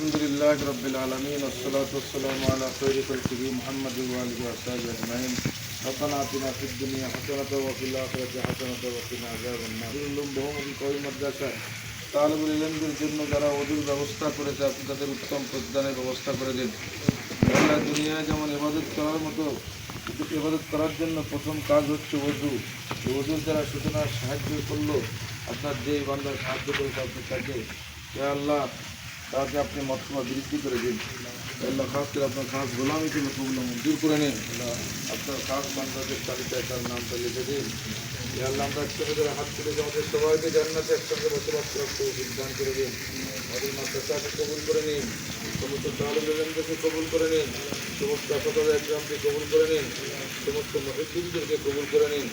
আলহামদুলিল্লাহ রাব্বিল আলামিন ওয়াসসালাতু ওয়াসসালামু আলা খায়রি খালকিহি মুহাম্মাদিন ওয়া আলিহি ওয়া সাহবিহি আজমাইন। রব্বানা আতিনা ফিদ দুনিয়া হাসানাতাও ওয়া ফিল আখিরাতি হাসানাতাও ওয়া কিনা আযাবান নার। বহুমুখী কওমি মাদ্রাসায় তালিবুল ইলমদের জন্য যারা ওযুর ব্যবস্থা করেছে, আপনি তাদের উত্তম প্রদানের ব্যবস্থা করে দিন। আল্লাহ, দুনিয়ায় যেমন ইবাদত করার মতো, ইবাদত করার জন্য প্রথম কাজ হচ্ছে ওযু। ওযুর দ্বারা সূচনার সাহায্য করলো আপনার যেই বান্দার সাহায্য করেছে আপনি তাকে, হে আল্লাহ, তাকে আপনি মর্তবা বৃদ্ধি করে দিন। আল্লাহ, খাস করে আপনার খাস গোলামিকে কবুল মঞ্জুর করে নিন। আল্লাহ, আপনার খাস বান্দাদের তালিকায় তার নামটা লিখে দিন। হে আল্লাহ, আমরা ছোটদের হাত তুলে আমাদের সবাইকে জান্নাতে একসঙ্গে বসবাস করার তৌফিক দান করে দিন। আমাদের মাদ্রাসাকে কবুল করে নিন, সমস্ত তালিবুল ইলমদেরকে কবুল করে নিন, সমস্ত আসাদায়ে ইকরামকে কবুল করে নিন, সমস্ত মুহিদ্দিনদেরকে কবুল করে নিন।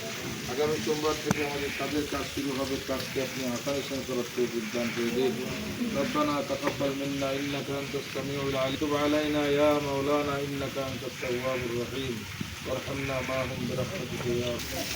আগামী সোমবার থেকে আমাদের কাজের কাজ শুরু হবে, কাজকে আপনি আসানের সঙ্গে করার তৌফিক দান করে দিন। রব্বানা তাকাব্বাল মিন্না ইন্নাকা আনতাস সামিউল আলিম, তুব আলাইনা ইয়া মাওলানা ইন্নাকা আনতাত তাওয়াবুর রহিম, ওয়ারহামনা মা'হুম বিরহমাতিকা ইয়া আরহাম।